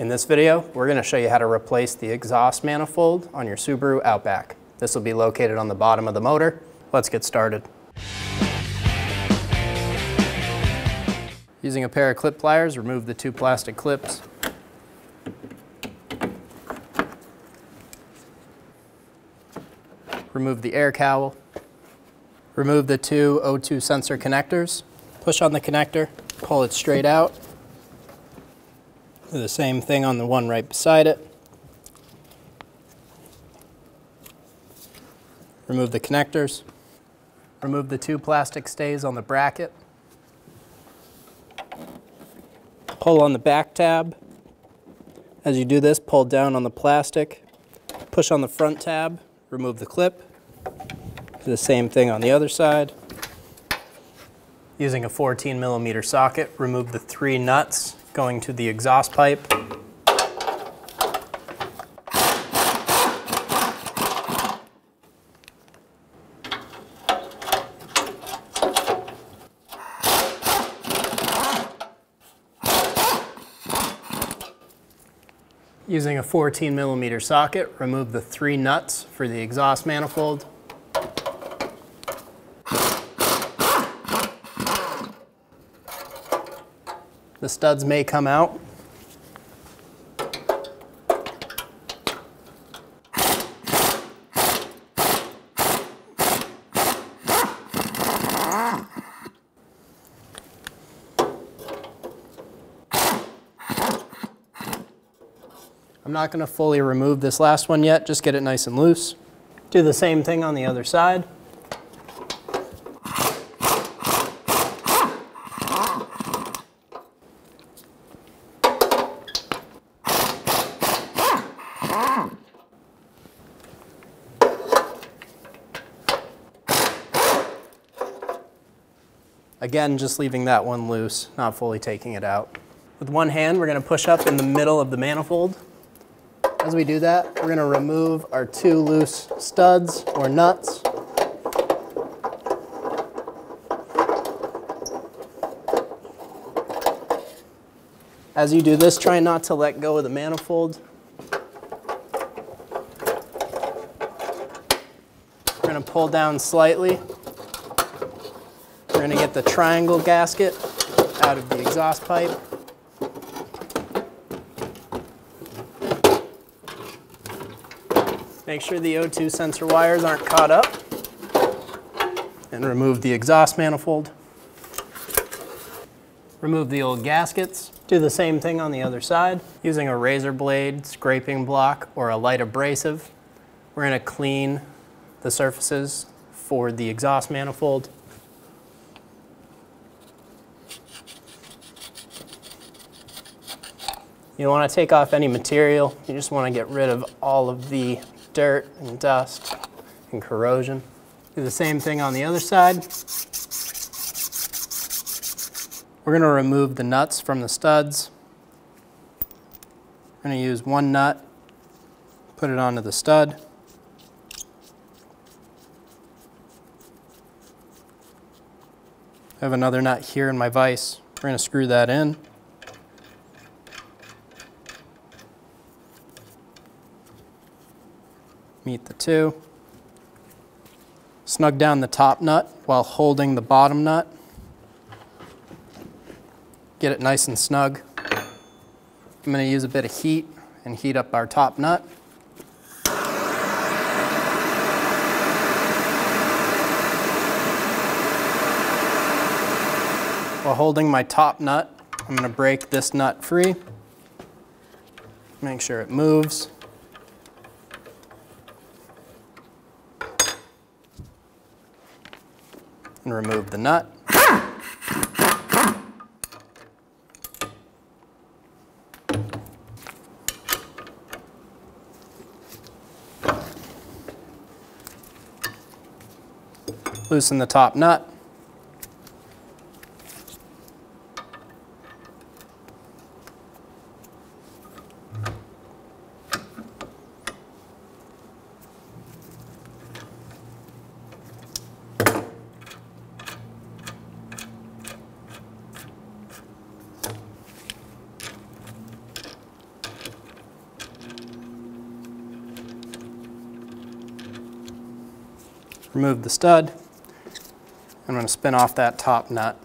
In this video, we're going to show you how to replace the exhaust manifold on your Subaru Outback. This will be located on the bottom of the motor. Let's get started. Using a pair of clip pliers, remove the 2 plastic clips. Remove the air cowl. Remove the 2 O2 sensor connectors. Push on the connector, pull it straight out. Do the same thing on the one right beside it. Remove the connectors. Remove the 2 plastic stays on the bracket. Pull on the back tab. As you do this, pull down on the plastic. Push on the front tab, remove the clip. Do the same thing on the other side. Using a 14mm socket, remove the 3 nuts going to the exhaust pipe. Using a 14mm socket, remove the 3 nuts for the exhaust manifold. The studs may come out. I'm not going to fully remove this last one yet, just get it nice and loose. Do the same thing on the other side. Again, just leaving that one loose, not fully taking it out. With one hand, we're going to push up in the middle of the manifold. As we do that, we're going to remove our 2 loose studs or nuts. As you do this, try not to let go of the manifold. We're going to pull down slightly. We're going to get the triangle gasket out of the exhaust pipe. Make sure the O2 sensor wires aren't caught up. And remove the exhaust manifold. Remove the old gaskets. Do the same thing on the other side. Using a razor blade, scraping block, or a light abrasive, we're going to clean the surfaces for the exhaust manifold. You don't want to take off any material. You just want to get rid of all of the dirt and dust and corrosion. Do the same thing on the other side. We're going to remove the nuts from the studs. We're going to use 1 nut, put it onto the stud. I have another nut here in my vise. We're going to screw that in. Meet the 2. Snug down the top nut while holding the bottom nut. Get it nice and snug. I'm going to use a bit of heat and heat up our top nut. While holding my top nut, I'm going to break this nut free. Make sure it moves. And remove the nut. Loosen the top nut. Remove the stud. I'm going to spin off that top nut.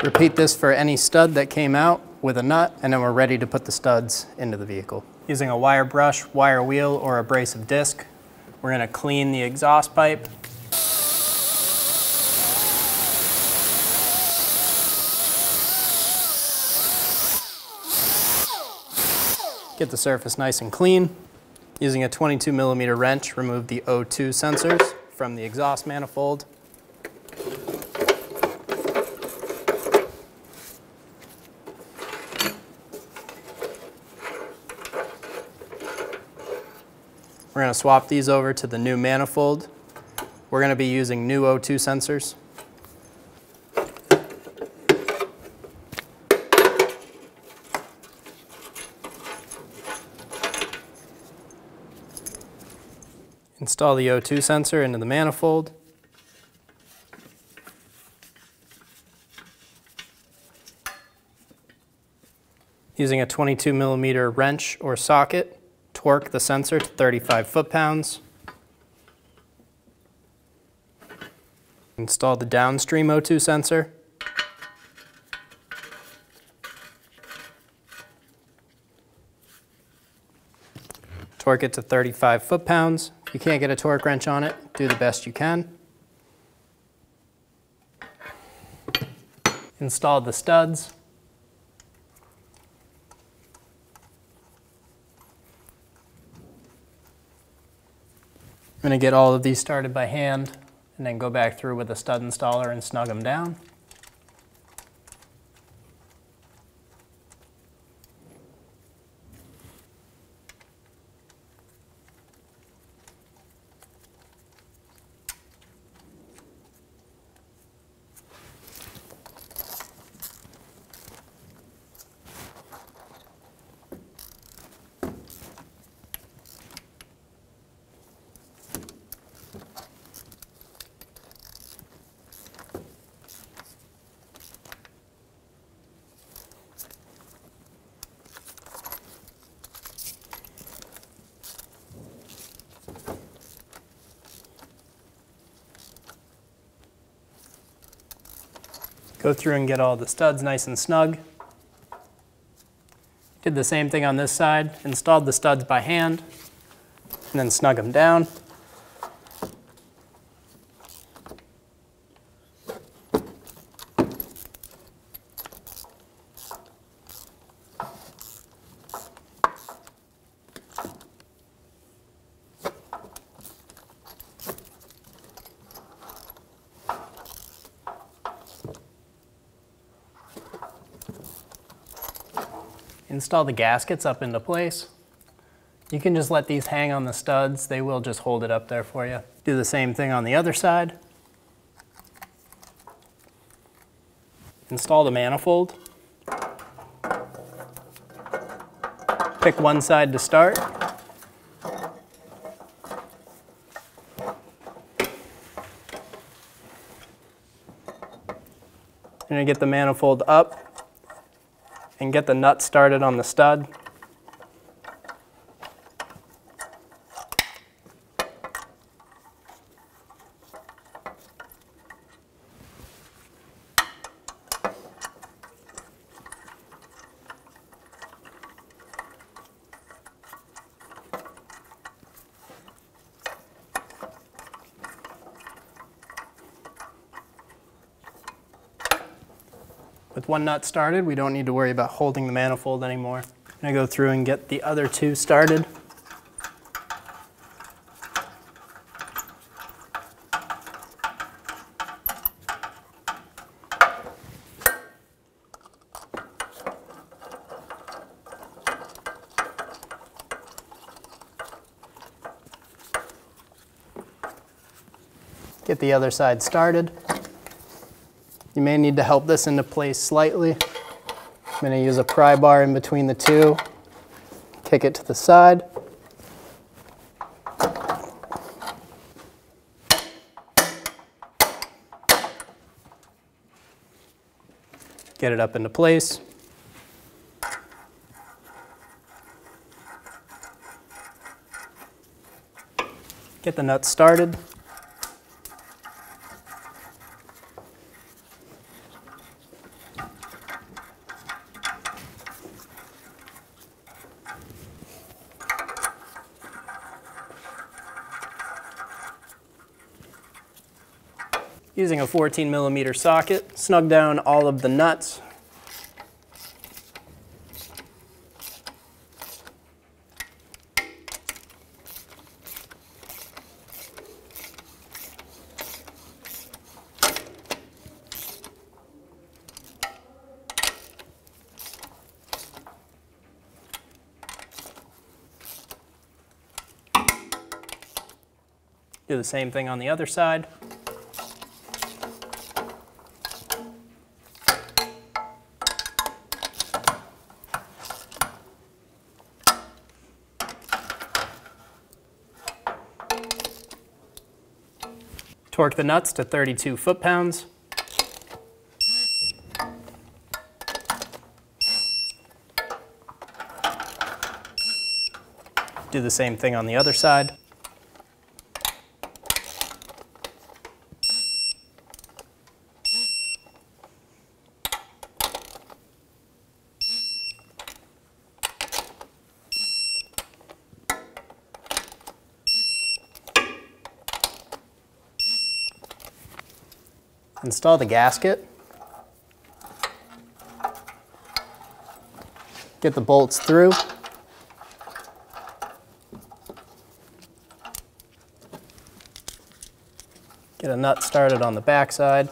Repeat this for any stud that came out with a nut, and then we're ready to put the studs into the vehicle. Using a wire brush, wire wheel, or abrasive disc, we're going to clean the exhaust pipe. Get the surface nice and clean. Using a 22mm wrench, remove the O2 sensors from the exhaust manifold. We're going to swap these over to the new manifold. We're going to be using new O2 sensors. Install the O2 sensor into the manifold. Using a 22mm wrench or socket, torque the sensor to 35 foot-pounds. Install the downstream O2 sensor. Torque it to 35 foot-pounds. If you can't get a torque wrench on it, do the best you can. Install the studs. I'm going to get all of these started by hand and then go back through with a stud installer and snug them down. Go through and get all the studs nice and snug. Did the same thing on this side, installed the studs by hand, and then snug them down. Install the gaskets up into place. You can just let these hang on the studs. They will just hold it up there for you. Do the same thing on the other side. Install the manifold. Pick one side to start. You're going to get the manifold up and get the nut started on the stud. With one nut started, we don't need to worry about holding the manifold anymore. I'm going to go through and get the other two started. Get the other side started. You may need to help this into place slightly. I'm going to use a pry bar in between the two, kick it to the side. Get it up into place. Get the nuts started. Using a 14mm socket, snug down all of the nuts. Do the same thing on the other side. Torque the nuts to 32 foot-pounds. Do the same thing on the other side. Install the gasket. Get the bolts through. Get a nut started on the back side.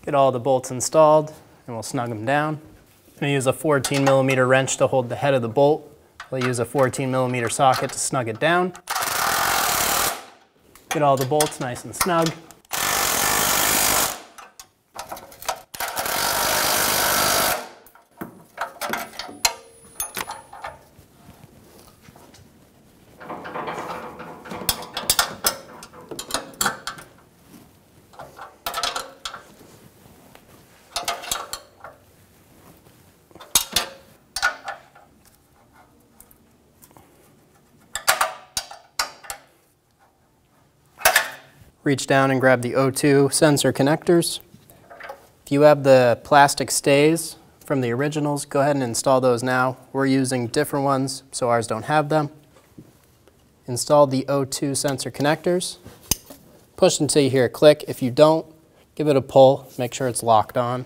Get all the bolts installed and we'll snug them down. I'm going to use a 14mm wrench to hold the head of the bolt. We'll use a 14mm socket to snug it down. Get all the bolts nice and snug. Reach down and grab the O2 sensor connectors. If you have the plastic stays from the originals, go ahead and install those now. We're using different ones, so ours don't have them. Install the O2 sensor connectors. Push until you hear a click. If you don't, give it a pull. Make sure it's locked on.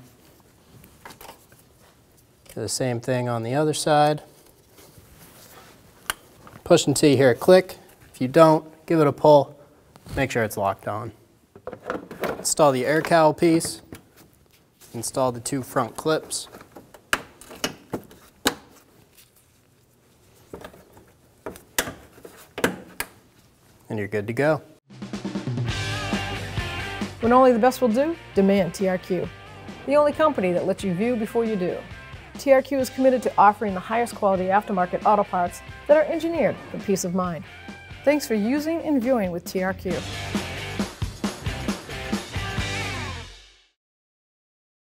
Do the same thing on the other side. Push until you hear a click. If you don't, give it a pull. Make sure it's locked on. Install the air cowl piece. Install the two front clips. And you're good to go. When only the best will do, demand TRQ. The only company that lets you view before you do. TRQ is committed to offering the highest quality aftermarket auto parts that are engineered for peace of mind. Thanks for using and viewing with TRQ.